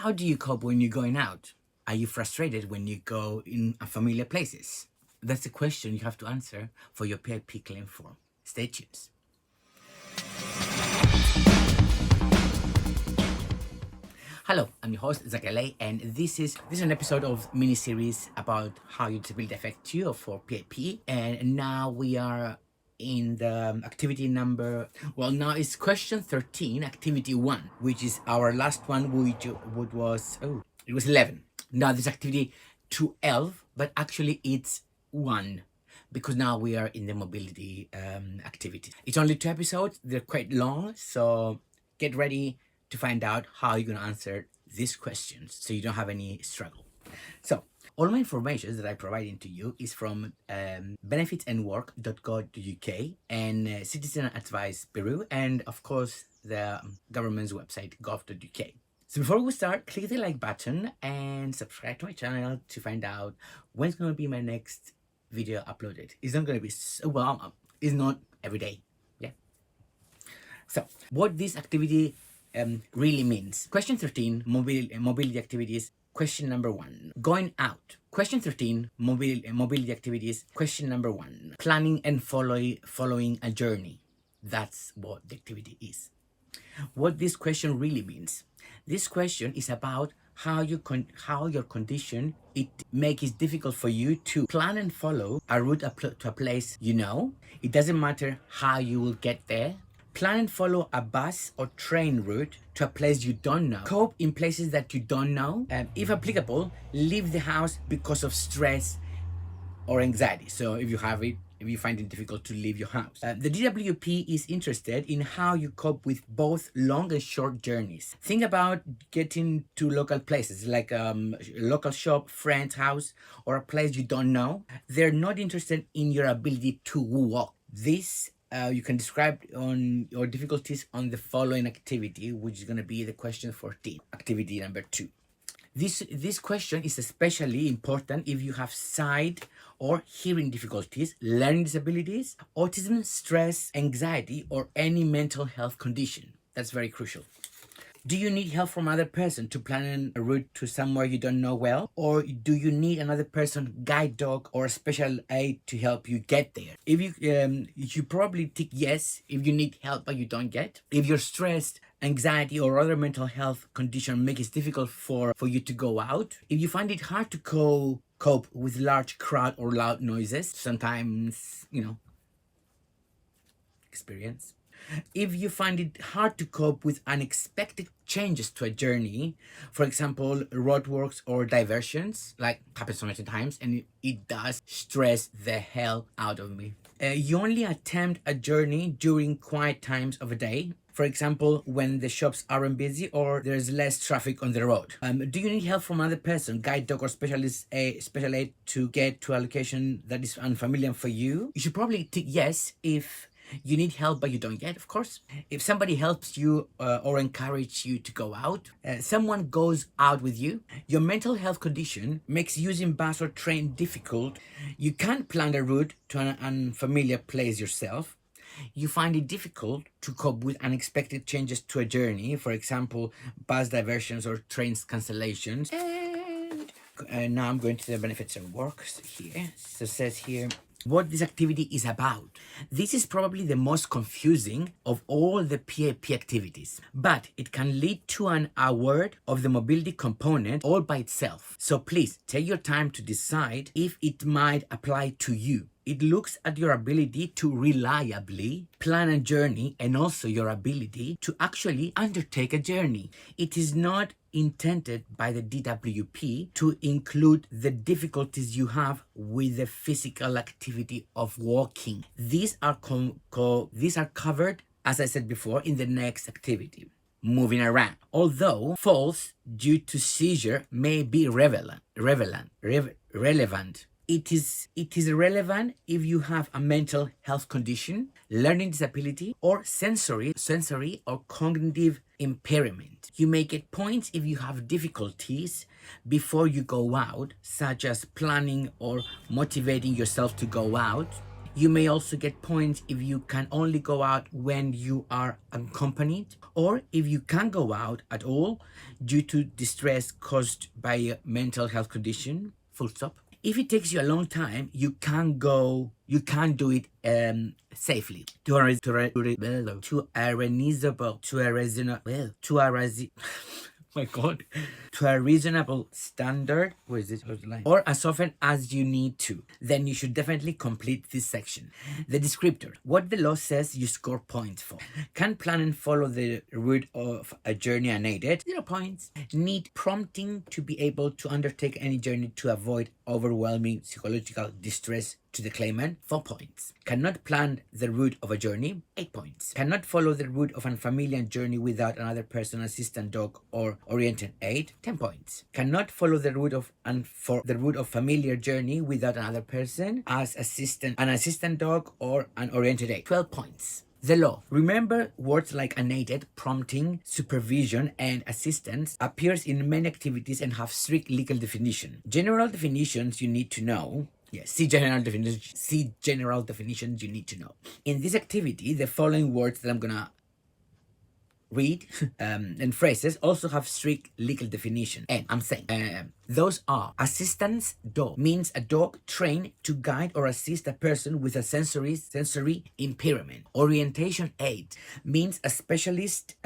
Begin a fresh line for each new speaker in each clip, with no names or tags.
How do you cope when you're going out? Are you frustrated when you go in unfamiliar places? That's the question you have to answer for your PIP claim form. Stay tuned. Hello, I'm your host Zack, and this is an episode of mini series about how your disability affects you for PIP. And now we are in the activity number. Well, now it's question 13, activity 1, which is our last one, which was it was 11. Now this activity 12, but actually it's 1 because now we are in the mobility activity. It's only 2 episodes. They're quite long, so get ready to find out how you're gonna answer these questions so you don't have any struggle. So all my information that I providing to you is from benefitsandwork.gov.uk and Citizen Advice Peru, and of course the government's website gov.uk. So before we start, click the like button and subscribe to my channel to find out when's going to be my next video uploaded. It's not going to be it's not every day. Yeah. So what this activity really means. Question 13, mobility activities. Question number 1, going out. Question 13, mobility activities. Question number 1, planning and following a journey. That's what the activity is. What this question really means. This question is about how your condition makes it difficult for you to plan and follow a route to a place you know. It doesn't matter how you will get there. Plan and follow a bus or train route to a place you don't know. Cope in places that you don't know. If applicable, leave the house because of stress or anxiety. So if you find it difficult to leave your house. The DWP is interested in how you cope with both long and short journeys. Think about getting to local places like a local shop, friend's house, or a place you don't know. They're not interested in your ability to walk. This you can describe on your difficulties on the following activity, which is going to be the question 14, activity number 2. This question is especially important if you have sight or hearing difficulties, learning disabilities, autism, stress, anxiety, or any mental health condition. That's very crucial. Do you need help from another person to plan a route to somewhere you don't know well? Or do you need another person, guide dog, or a special aid to help you get there? If you probably tick yes if you need help but you don't get. If you're stressed, anxiety, or other mental health condition make it difficult for you to go out. If you find it hard to cope with large crowd or loud noises, sometimes, experience. If you find it hard to cope with unexpected changes to a journey, for example, roadworks or diversions, like happens so many times, and it does stress the hell out of me. You only attempt a journey during quiet times of a day, for example, when the shops aren't busy or there's less traffic on the road. Do you need help from another person, guide dog, or special aid to get to a location that is unfamiliar for you? You should probably tick yes if you need help but you don't get, of course. If somebody helps you or encourages you to go out, someone goes out with you, your mental health condition makes using bus or train difficult, you can't plan a route to an unfamiliar place yourself, you find it difficult to cope with unexpected changes to a journey, for example, bus diversions or trains cancellations. And now I'm going to the benefits and works here. So it says here, what this activity is about. This is probably the most confusing of all the PAP activities, but it can lead to an award of the mobility component all by itself. So please take your time to decide if it might apply to you. It looks at your ability to reliably plan a journey and also your ability to actually undertake a journey. It is not intended by the DWP to include the difficulties you have with the physical activity of walking. These are covered, as I said before, in the next activity, moving around. Although falls due to seizure may be relevant. It is relevant if you have a mental health condition, learning disability, or sensory or cognitive impairment. You may get points if you have difficulties before you go out, such as planning or motivating yourself to go out. You may also get points if you can only go out when you are accompanied, or if you can't go out at all due to distress caused by a mental health condition. Full stop. If it takes you a long time, you can't do it safely. My God, to a reasonable standard, where is this? Where's the line? Or as often as you need to, then you should definitely complete this section. The descriptor, what the law says you score points for. Can plan and follow the route of a journey unaided? 0 points. Need prompting to be able to undertake any journey to avoid overwhelming psychological distress to the claimant? 4 points. Cannot plan the route of a journey? 8 points. Cannot follow the route of an unfamiliar journey without another person, assistant dog, or oriented aid? 10 points. Cannot follow the route of familiar journey without another person as an assistant dog, or an oriented aid? 12 points. The law. Remember, words like unaided, prompting, supervision, and assistance appears in many activities and have strict legal definition. General definitions you need to know. Yes, see general definitions you need to know. In this activity, the following words that I'm gonna read and phrases also have strict legal definition. And I'm saying those are: assistance dog means a dog trained to guide or assist a person with a sensory impairment. Orientation aid means a specialist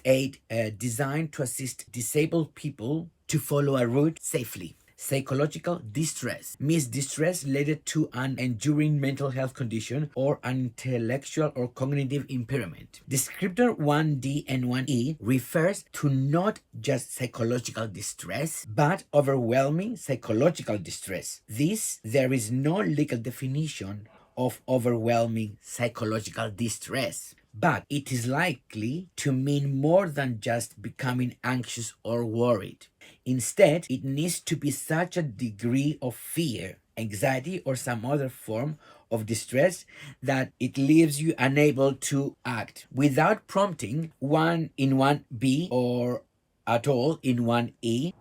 aid designed to assist disabled people to follow a route safely. Psychological distress means distress related to an enduring mental health condition or an intellectual or cognitive impairment. Descriptor 1D and 1E refers to not just psychological distress, but overwhelming psychological distress. There is no legal definition of overwhelming psychological distress, but it is likely to mean more than just becoming anxious or worried. Instead, it needs to be such a degree of fear, anxiety, or some other form of distress that it leaves you unable to act without prompting, one in 1B or at all in 1E,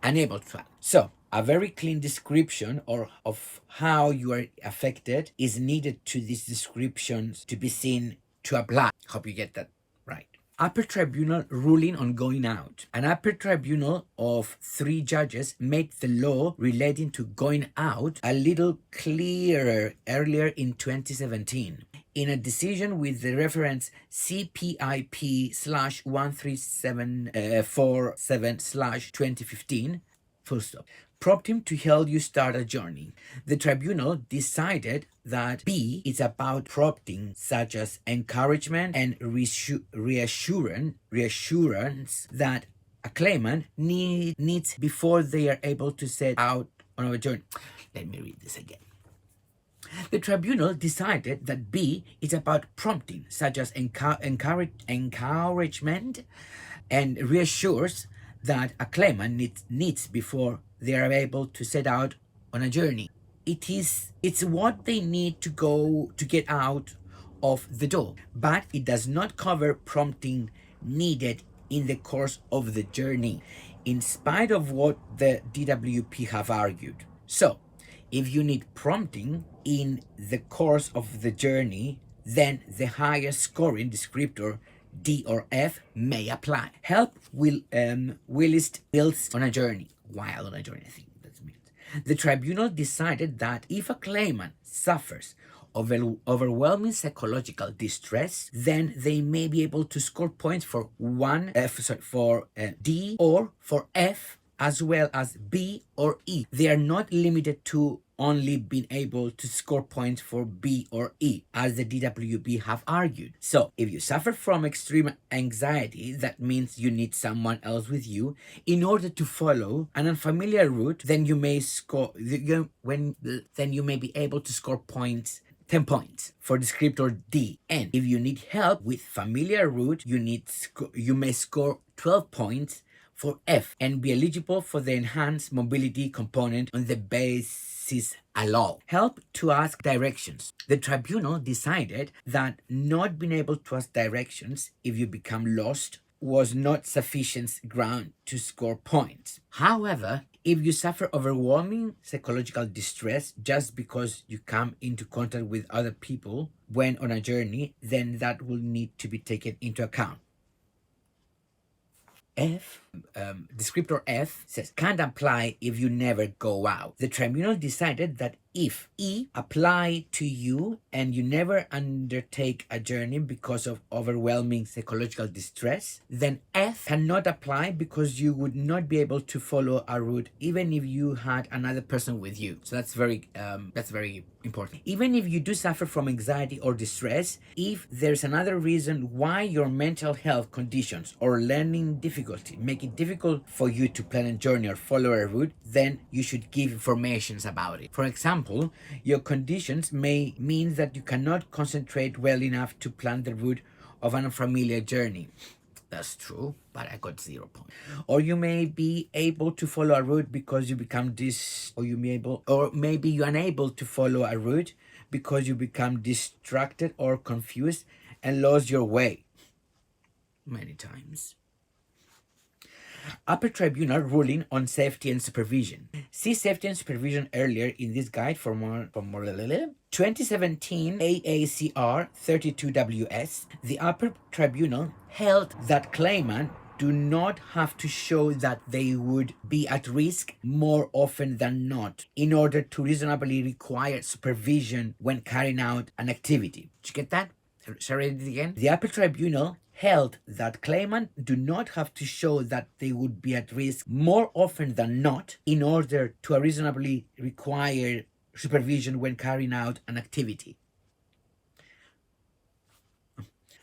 unable to act. So, a very clean description of how you are affected is needed to these descriptions to be seen to apply. Hope you get that right. Upper Tribunal ruling on going out. An upper tribunal of 3 judges made the law relating to going out a little clearer earlier in 2017. In a decision with the reference CPIP/13747/2015, full stop, prompting to help you start a journey. The tribunal decided that B is about prompting such as encouragement and reassurance that a claimant needs before they are able to set out on a journey. Let me read this again. The tribunal decided that B is about prompting such as encouragement and reassures that a claimant needs before they are able to set out on a journey. It's what they need to get out of the door, but it does not cover prompting needed in the course of the journey, in spite of what the DWP have argued. So, if you need prompting in the course of the journey, then the highest scoring descriptor D or F may apply. Help will whilst on a journey, while on a journey, I think that's meant. The tribunal decided that if a claimant suffers of overwhelming psychological distress, then they may be able to score points for D or for F, as well as B or E. They are not limited to only being able to score points for B or E, as the DWB have argued. So, if you suffer from extreme anxiety, that means you need someone else with you in order to follow an unfamiliar route, then you may be able to score points 10 points for descriptor D. And if you need help with familiar route, you may score 12 points for F and be eligible for the enhanced mobility component on the basis allow. Help to ask directions. The tribunal decided that not being able to ask directions if you become lost was not sufficient ground to score points. However, If you suffer overwhelming psychological distress just because you come into contact with other people when on a journey, then that will need to be taken into account. Descriptor F says can't apply if you never go out. The tribunal decided that if E apply to you and you never undertake a journey because of overwhelming psychological distress, then F cannot apply because you would not be able to follow a route even if you had another person with you. So that's very important. Even if you do suffer from anxiety or distress, if there's another reason why your mental health conditions or learning difficulty make it difficult for you to plan a journey or follow a route, then you should give information about it. For example, your conditions may mean that you cannot concentrate well enough to plan the route of an unfamiliar journey. That's true, but I got 0 points. Or you may be able to follow a route because you become or maybe you're unable to follow a route because you become distracted or confused and lost your way many times. Upper Tribunal ruling on safety and supervision. See safety and supervision earlier in this guide for more 2017 AACR 32WS. The Upper Tribunal held that claimant do not have to show that they would be at risk more often than not in order to reasonably require supervision when carrying out an activity. Did you get that? Shall I read it again? The Upper Tribunal held that claimant do not have to show that they would be at risk more often than not in order to reasonably require supervision when carrying out an activity.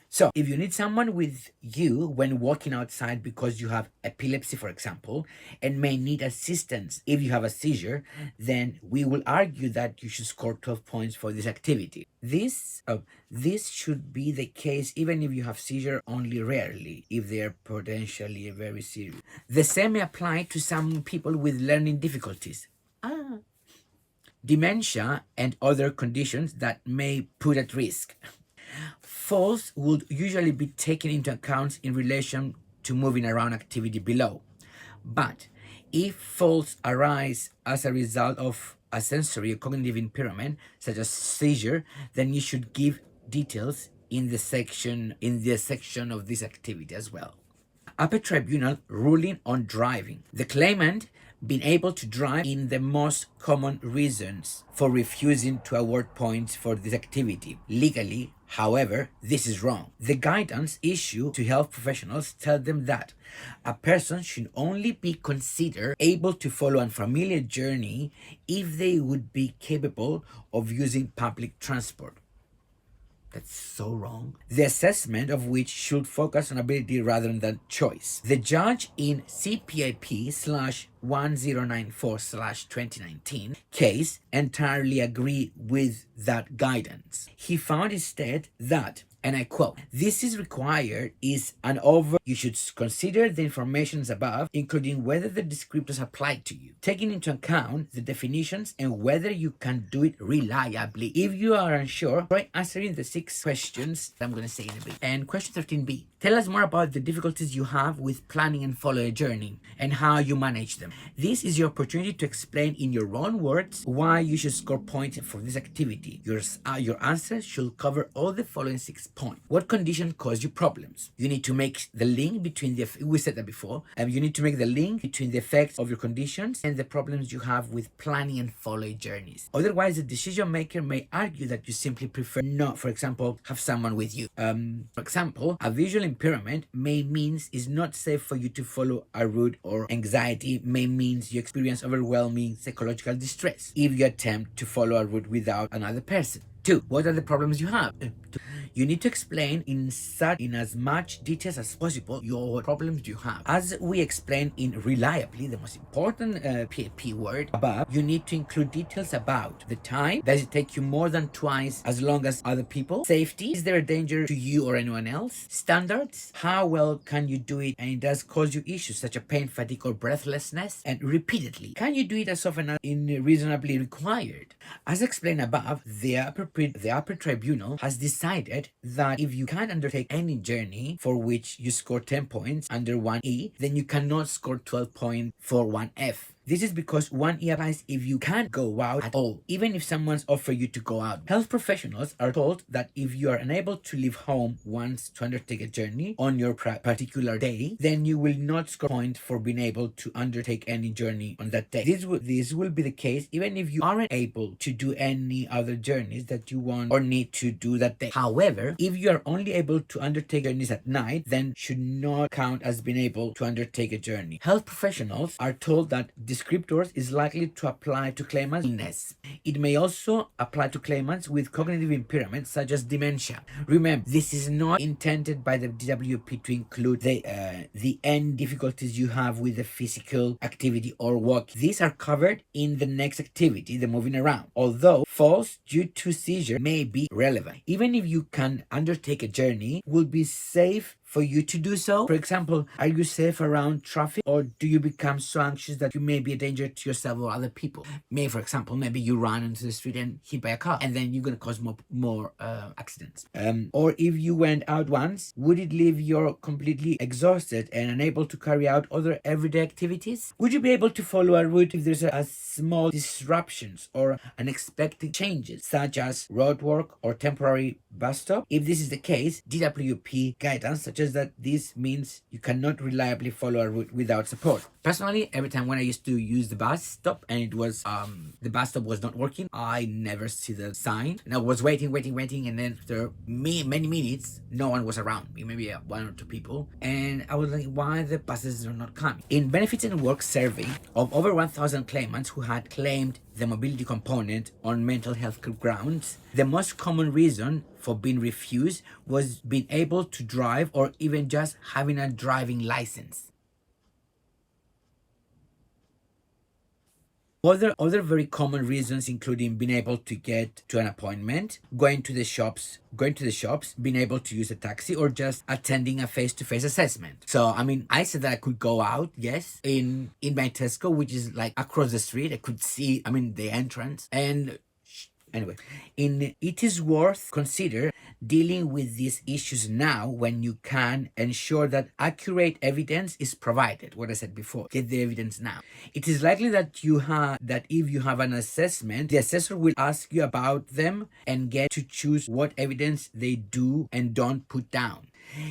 So, if you need someone with you when walking outside because you have epilepsy, for example, and may need assistance if you have a seizure, then we will argue that you should score 12 points for this activity. This should be the case even if you have seizure only rarely, if they are potentially very serious. The same may apply to some people with learning difficulties. Dementia and other conditions that may put at risk. Falls would usually be taken into account in relation to moving around activity below. But if falls arise as a result of a sensory or cognitive impairment, such as seizure, then you should give details in the section of this activity as well. Upper Tribunal ruling on driving. The claimant being able to drive in the most common reasons for refusing to award points for this activity. Legally, however, this is wrong. The guidance issued to health professionals tell them that a person should only be considered able to follow a unfamiliar journey if they would be capable of using public transport. That's so wrong. The assessment of which should focus on ability rather than choice. The judge in CPIP/1094/2019 case entirely agree with that guidance. He found instead that, and I quote, "This is required you should consider the information above, including whether the descriptors apply to you, taking into account the definitions and whether you can do it reliably. If you are unsure, try answering the 6 questions that I'm going to say in a bit." And question 13b. Tell us more about the difficulties you have with planning and following a journey and how you manage them. This is your opportunity to explain in your own words why you should score points for this activity. Your answer should cover all the following 6 points. What condition caused you problems? You need to make the link between we said that before, you need to make the link between the effects of your conditions and the problems you have with planning and following journeys. Otherwise, the decision maker may argue that you simply prefer not, for example, have someone with you. For example, a visual impairment may means it's not safe for you to follow a route, or anxiety may means you experience overwhelming psychological distress if you attempt to follow a route without another person. 2. What are the problems you have? You need to explain in as much details as possible your problems you have. As we explained in reliably, the most important P word above, you need to include details about the time. Does it take you more than twice as long as other people? Safety. Is there a danger to you or anyone else? Standards. How well can you do it and it does cause you issues such as pain, fatigue, or breathlessness? And repeatedly. Can you do it as often as reasonably required? As explained above, the upper tribunal has decided that if you can't undertake any journey for which you score 10 points under 1E, then you cannot score 12 points for 1F. This is because 1E applies if you can't go out at all, even if someone's offered you to go out. Health professionals are told that if you are unable to leave home once to undertake a journey on your particular day, then you will not score points for being able to undertake any journey on that day. This will be the case even if you aren't able to do any other journeys that you want or need to do that day. However, if you are only able to undertake journeys at night, then should not count as being able to undertake a journey. Health professionals are told that descriptors is likely to apply to claimants' illness. It may also apply to claimants with cognitive impairment such as dementia. Remember, this is not intended by the DWP to include the end difficulties you have with the physical activity or walk. These are covered in the next activity, the moving around. Although falls due to seizure may be relevant. Even if you can undertake a journey, will be safe for you to do so. For example, are you safe around traffic, or do you become so anxious that you may be a danger to yourself or other people? For example, maybe you run into the street and hit by a car, and then you're gonna cause more accidents. Or if you went out once, would it leave you completely exhausted and unable to carry out other everyday activities? Would you be able to follow a route if there's a small disruptions or unexpected changes, such as roadwork or temporary bus stop? If this is the case, DWP guidance suggests that this means you cannot reliably follow a route without support. Personally, every time when I used to use the bus stop and it was the bus stop was not working, I never see the sign, and I was waiting, and then after many minutes, no one was around me, maybe one or two people, and I was like, why the buses are not coming? In Benefits and Work survey of over 1,000 claimants who had claimed the mobility component on mental health grounds, the most common reason for being refused was being able to drive or even just having a driving license. Other very common reasons including being able to get to an appointment, going to the shops, being able to use a taxi, or just attending a face-to-face assessment. So I said that I could go out, yes, in my Tesco, which is like across the street. I could see the entrance. And anyway, it is worth consider dealing with these issues now when you can ensure that accurate evidence is provided. What I said before, get the evidence now. It is likely that if you have an assessment, the assessor will ask you about them and get to choose what evidence they do and don't put down.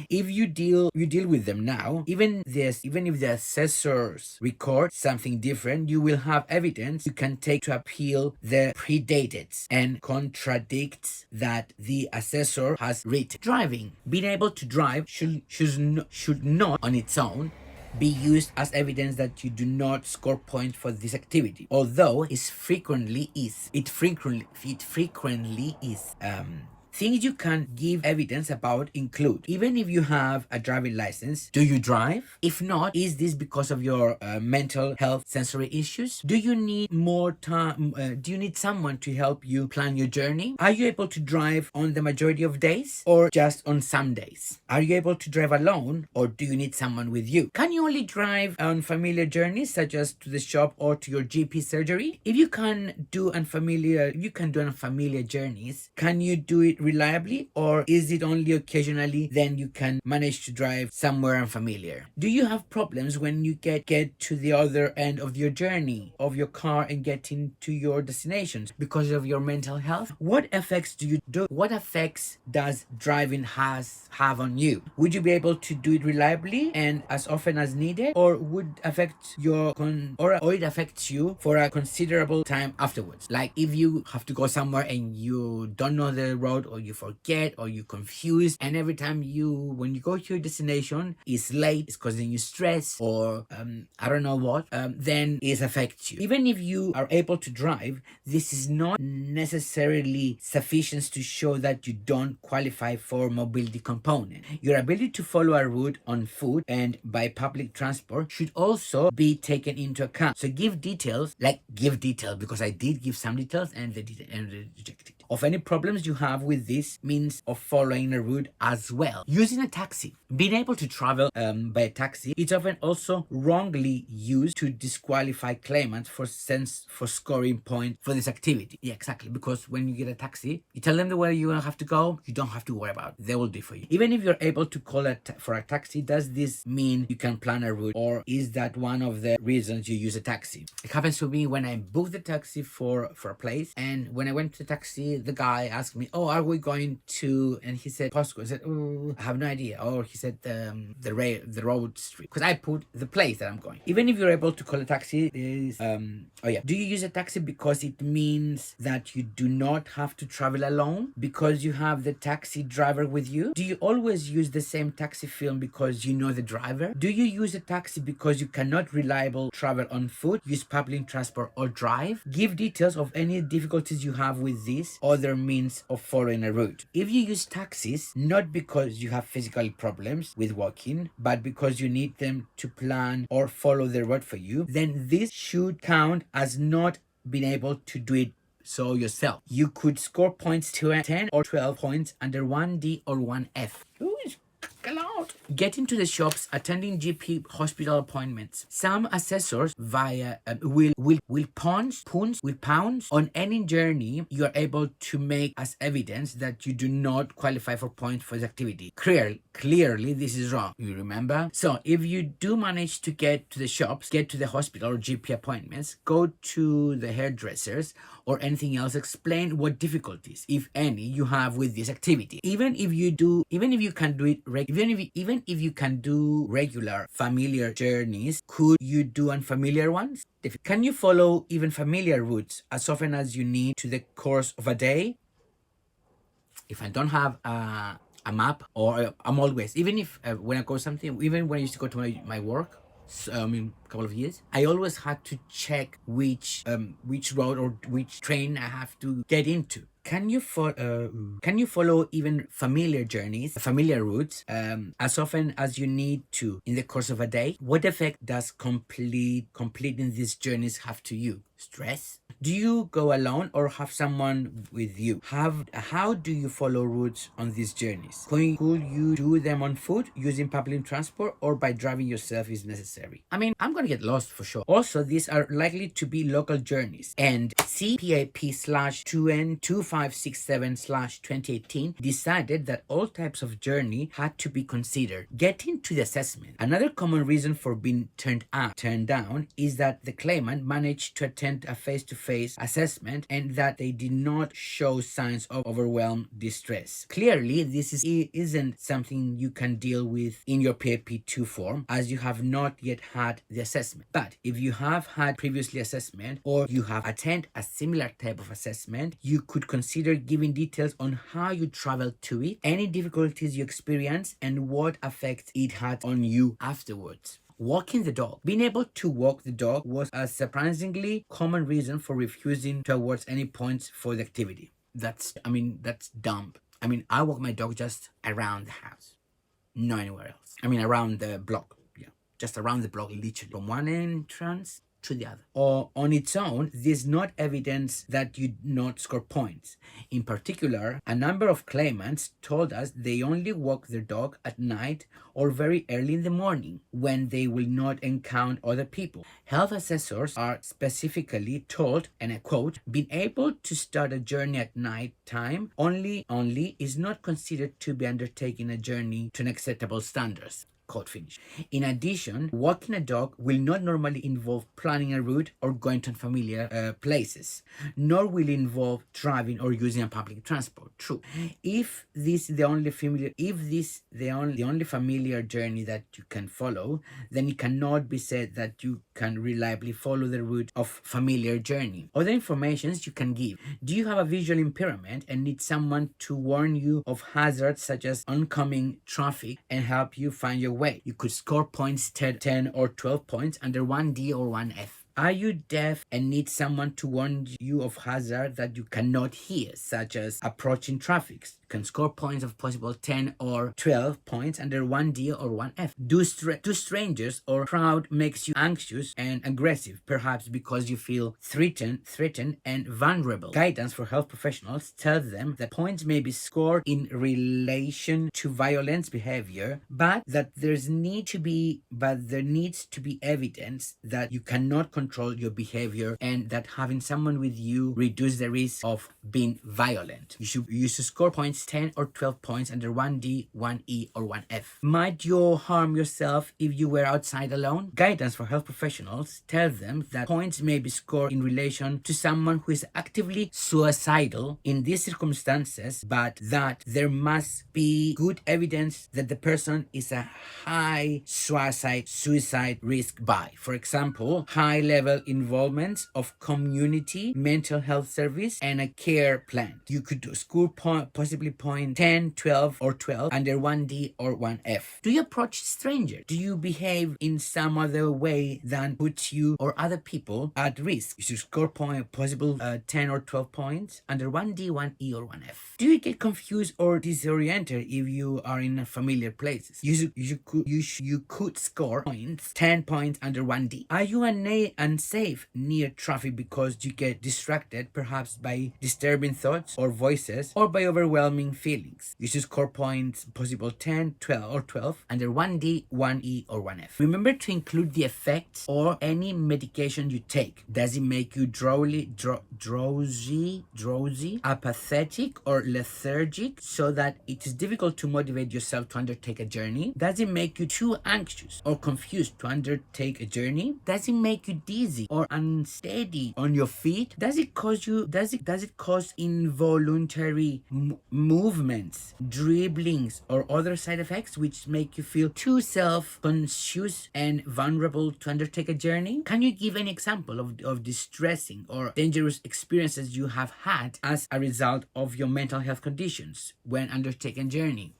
If you deal with them now, even if the assessors record something different, you will have evidence you can take to appeal the predated and contradicts that the assessor has written. Driving. Being able to drive should not on its own be used as evidence that you do not score points for this activity, although it frequently is. Things you can give evidence about include, even if you have a driving license, do you drive? If not, is this because of your mental health sensory issues? Do you need more time? Do you need someone to help you plan your journey? Are you able to drive on the majority of days or just on some days? Are you able to drive alone, or do you need someone with you? Can you only drive on familiar journeys such as to the shop or to your GP surgery? If you can do unfamiliar journeys, can you do it reliably, or is it only occasionally then you can manage to drive somewhere unfamiliar? Do you have problems when you get to the other end of your journey of your car and getting to your destinations because of your mental health? What effects does driving have on you? Would you be able to do it reliably and as often as needed, or would affect it affects you for a considerable time afterwards? Like if you have to go somewhere and you don't know the road, or you forget, or you confused, and every time when you go to your destination it's late, it's causing you stress, or I don't know what, then it affects you. Even if you are able to drive, this is not necessarily sufficient to show that you don't qualify for mobility component. Your ability to follow a route on foot and by public transport should also be taken into account. So give details, because I did give some details and they rejected. of any problems you have with this means of following a route as well. Using a taxi. Being able to travel by a taxi is often also wrongly used to disqualify claimants for scoring points for this activity. Yeah, exactly. Because when you get a taxi, you tell them where you have to go, you don't have to worry about it. They will do for you. Even if you're able to call for a taxi, does this mean you can plan a route, or is that one of the reasons you use a taxi? It happens to me when I booked the taxi for a place, and when I went to the taxi, the guy asked me, "Oh, are we going to?" And he said postcode. I said, "Oh, I have no idea." Or he said the road street, because I put the place that I'm going. Even if you're able to call a taxi, is oh yeah. Do you use a taxi because it means that you do not have to travel alone because you have the taxi driver with you? Do you always use the same taxi film because you know the driver? Do you use a taxi because you cannot reliable travel on foot, use public transport, or drive? Give details of any difficulties you have with this other means of following a route. If you use taxis not because you have physical problems with walking, but because you need them to plan or follow the route for you, then this should count as not being able to do it so yourself. You could score points to 10 or 12 points under 1D or 1F. Ooh, getting to the shops, attending GP hospital appointments. Some assessors will pounce on any journey you are able to make as evidence that you do not qualify for points for the activity. Clearly, this is wrong. You remember? So if you do manage to get to the shops, get to the hospital or GP appointments, go to the hairdressers or anything else, explain what difficulties, if any, you have with this activity. Even if you can do regular familiar journeys, could you do unfamiliar ones? Can you follow even familiar routes as often as you need to the course of a day? If I don't have a map, or I'm always, even if when I go something, even when I used to go to my work, so, a couple of years, I always had to check which road or which train I have to get into. Can you follow even familiar routes as often as you need to in the course of a day? What effect does completing these journeys have to you? Stress? Do you go alone or have someone with you? How do you follow routes on these journeys? Could you do them on foot, using public transport, or by driving yourself is necessary? I mean, I'm gonna get lost for sure. Also, these are likely to be local journeys, and CPAP/2567/2018 decided that all types of journey had to be considered. Getting to the assessment. Another common reason for being turned down is that the claimant managed to attend a face-to-face assessment and that they did not show signs of overwhelmed distress. Clearly, this isn't something you can deal with in your PAP2 form, as you have not yet had the assessment. But if you have had previously assessment, or you have attended a similar type of assessment, you could consider giving details on how you traveled to it, any difficulties you experienced, and what effect it had on you afterwards. Walking the dog. Being able to walk the dog was a surprisingly common reason for refusing to award any points for the activity. That's dumb. I walk my dog just around the house, not anywhere else. Around the block. Yeah, just around the block, literally, from one entrance to the other. Or on its own, this is not evidence that you not score points. In particular, a number of claimants told us they only walk their dog at night or very early in the morning, when they will not encounter other people. Health assessors are specifically told, and I quote, "Being able to start a journey at night time only is not considered to be undertaking a journey to an acceptable standards." Quote finish. In addition, walking a dog will not normally involve planning a route or going to unfamiliar places, nor will involve driving or using a public transport. True. If this is the only familiar journey that you can follow, then it cannot be said that you can reliably follow the route of familiar journey. Other informations you can give. Do you have a visual impairment and need someone to warn you of hazards such as oncoming traffic and help you find your way? You could score points 10 or 12 points under 1D or 1F. Are you deaf and need someone to warn you of hazard that you cannot hear, such as approaching traffic? You can score points of possible 10 or 12 points under 1D or 1F. Do strangers or crowd makes you anxious and aggressive, perhaps because you feel threatened and vulnerable? Guidance for health professionals tells them that points may be scored in relation to violence behavior, but that there needs to be evidence that you cannot control your behavior and that having someone with you reduce the risk of being violent. You should score points 10 or 12 points under 1D, 1E, or 1F. Might you harm yourself if you were outside alone? Guidance for health professionals tells them that points may be scored in relation to someone who is actively suicidal in these circumstances, but that there must be good evidence that the person is a high suicide risk by, for example, high level involvement of community mental health service and a care plan. You could score possibly point 10, 12, or 12 under 1D or 1F. Do you approach strangers? Do you behave in some other way that puts you or other people at risk? You should score possible 10 or 12 points under 1D, 1E, or 1F. Do you get confused or disoriented if you are in familiar places? You could score points 10 points under 1D. Are you unsafe near traffic because you get distracted, perhaps by disturbing thoughts or voices, or by overwhelming feelings? You should score points possible 10, 12, or 12 under 1D, 1E, or 1F. Remember to include the effects or any medication you take. Does it make you drowsy, apathetic, or lethargic so that it is difficult to motivate yourself to undertake a journey? Does it make you too anxious or confused to undertake a journey? Does it make you dizzy or unsteady on your feet? Does it cause involuntary movements, dribblings, or other side effects which make you feel too self-conscious and vulnerable to undertake a journey? Can you give any example of distressing or dangerous experiences you have had as a result of your mental health conditions when undertaking a journey?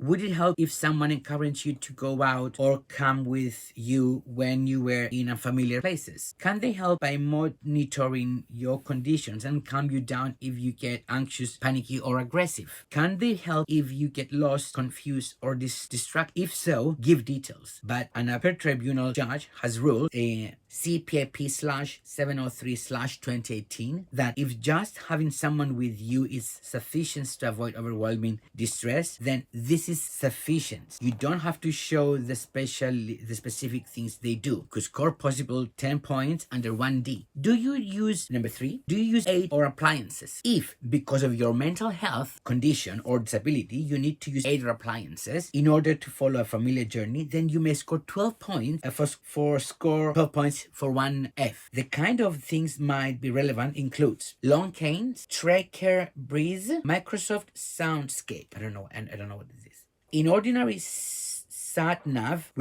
Would it help if someone encouraged you to go out or come with you when you were in unfamiliar places? Can they help by monitoring your conditions and calm you down if you get anxious, panicky, or aggressive? Can they help if you get lost, confused, or distracted? If so, give details. But an upper tribunal judge has ruled CPAP/703/2018 that if just having someone with you is sufficient to avoid overwhelming distress, then this is sufficient. You don't have to show the specific things they do. Could score possible 10 points under 1D. Do you use aid or appliances? If, because of your mental health condition or disability, you need to use aid or appliances in order to follow a familiar journey, then you may score 12 points for 12 points for 1F. The kind of things might be relevant includes long canes, tracker breeze, Microsoft Soundscape. I don't know what this is. An ordinary sat nav,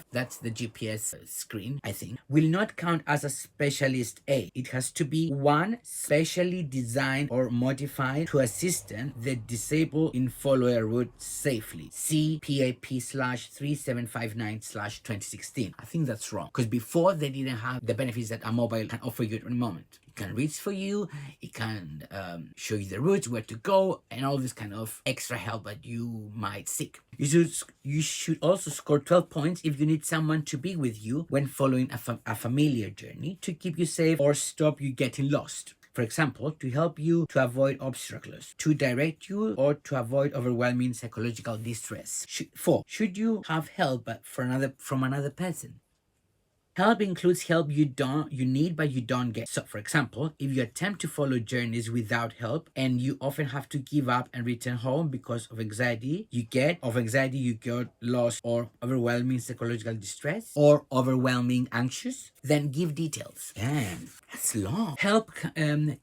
that's the GPS screen, I think, will not count as a specialist aid. It has to be one specially designed or modified to assist the disabled in follow a route safely. See PAP/3759/2016. I think that's wrong, because before they didn't have the benefits that a mobile can offer you at any moment. Can reach for you, it can show you the routes, where to go, and all this kind of extra help that you might seek. You should also score 12 points if you need someone to be with you when following a familiar journey to keep you safe or stop you getting lost. For example, to help you to avoid obstacles, to direct you, or to avoid overwhelming psychological distress. 4. Should you have help from another person? Help includes help you need but you don't get. So, for example, if you attempt to follow journeys without help and you often have to give up and return home because of anxiety, you get lost or overwhelming psychological distress or overwhelming anxious, then give details. Damn, that's long. Help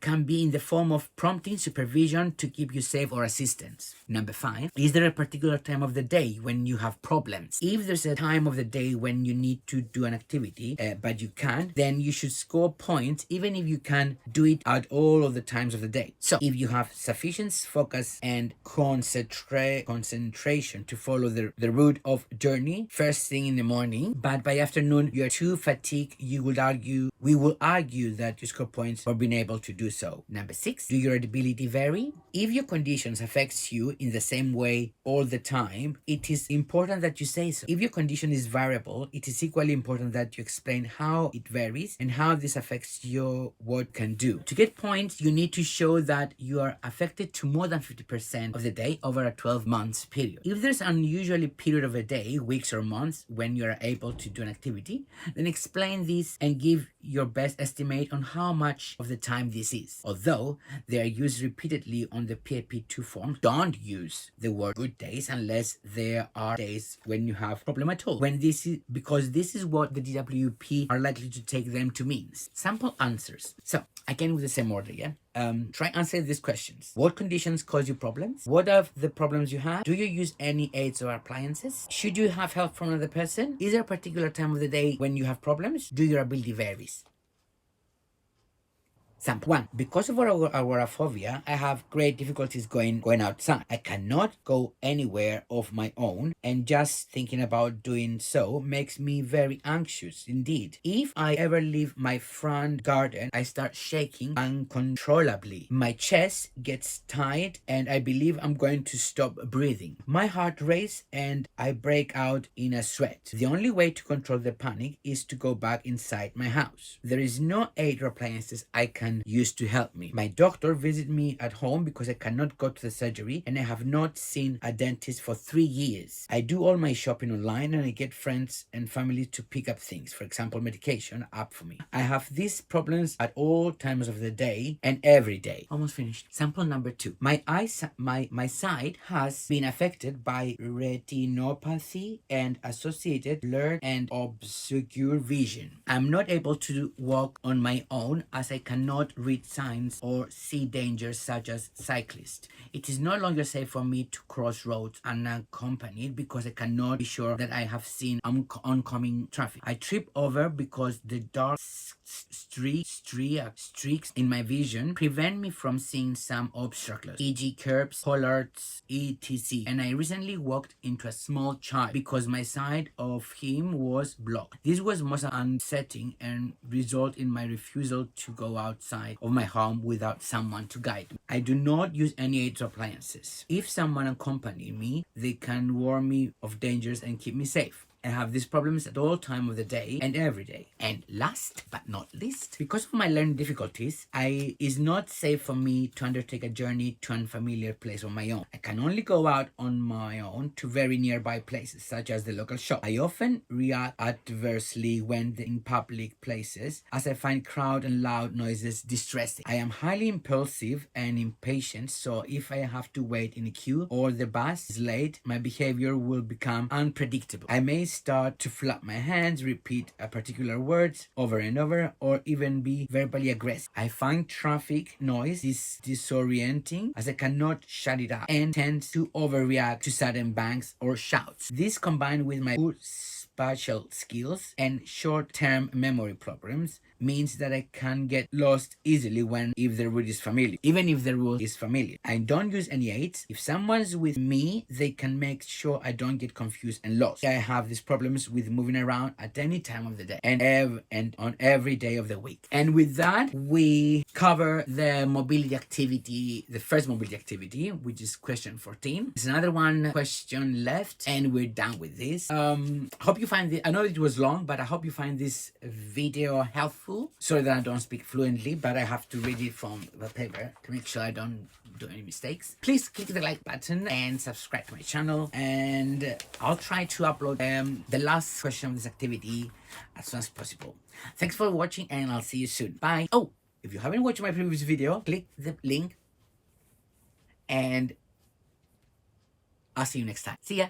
can be in the form of prompting, supervision to keep you safe, or assistance. Number 5, is there a particular time of the day when you have problems? If there's a time of the day when you need to do an activity, activity, but you can't, then you should score points even if you can do it at all of the times of the day. So if you have sufficient focus and concentration to follow the route of journey first thing in the morning, but by afternoon you're too fatigued, we will argue that you score points for being able to do so. Number 6, do your ability vary? If your conditions affects you in the same way all the time, it is important that you say so. If your condition is variable, it is equally important that you explain how it varies and how this affects your what can do. To get points, you need to show that you are affected to more than 50% of the day over a 12 months period. If there's an unusually period of a day, weeks or months when you are able to do an activity, then explain this and give your best estimate on how much of the time this is. Although they are used repeatedly on the PAP2 form, don't use the word good days unless there are days when you have problem at all. Because this is what the DWP are likely to take them to mean. Sample answers. So again with the same order, yeah? Try answering these questions. What conditions cause you problems? What are the problems you have? Do you use any aids or appliances? Should you have help from another person? Is there a particular time of the day when you have problems? Do your ability varies? Sample 1. Because of agoraphobia, I have great difficulties going outside. I cannot go anywhere of my own, and just thinking about doing so makes me very anxious indeed. If I ever leave my front garden, I start shaking uncontrollably. My chest gets tight and I believe I'm going to stop breathing. My heart races and I break out in a sweat. The only way to control the panic is to go back inside my house. There is no aid or appliances I can use to help me. My doctor visits me at home because I cannot go to the surgery, and I have not seen a dentist for 3 years. I do all my shopping online and I get friends and family to pick up things, for example medication, up for me. I have these problems at all times of the day and every day. Almost finished. Sample number 2. My sight has been affected by retinopathy and associated blurred and obscure vision. I'm not able to walk on my own as I cannot read signs or see dangers such as cyclists. It is no longer safe for me to cross roads unaccompanied because I cannot be sure that I have seen oncoming traffic. I trip over because the dark streaks in my vision prevent me from seeing some obstacles, e.g. curbs, pollards, etc. And I recently walked into a small child because my sight of him was blocked. This was most unsettling and resulted in my refusal to go outside of my home without someone to guide me. I do not use any aids or appliances. If someone accompanies me, they can warn me of dangers and keep me safe. I have these problems at all time of the day and every day. And last but not least, because of my learning difficulties, it is not safe for me to undertake a journey to an unfamiliar place on my own. I can only go out on my own to very nearby places, such as the local shop. I often react adversely when in public places, as I find crowd and loud noises distressing. I am highly impulsive and impatient, so if I have to wait in a queue or the bus is late, my behavior will become unpredictable. I may start to flap my hands, repeat a particular words over and over, or even be verbally aggressive. I find traffic noise disorienting as I cannot shut it up and tend to overreact to sudden bangs or shouts. This combined with my poor spatial skills and short-term memory problems means that I can get lost easily if the route is familiar. Even if the route is familiar, I don't use any aids. If someone's with me, they can make sure I don't get confused and lost. I have these problems with moving around at any time of the day and on every day of the week. And with that, we cover the mobility activity, the first mobility activity, which is question 14. There's another one question left, and we're done with this. Hope you find I know it was long, but I hope you find this video helpful. Sorry that I don't speak fluently, but I have to read it from the paper to make sure I don't do any mistakes. Please click the like button and subscribe to my channel, and I'll try to upload the last question of this activity as soon as possible. Thanks for watching, and I'll see you soon. Bye. Oh, if you haven't watched my previous video, click the link, and I'll see you next time. See ya.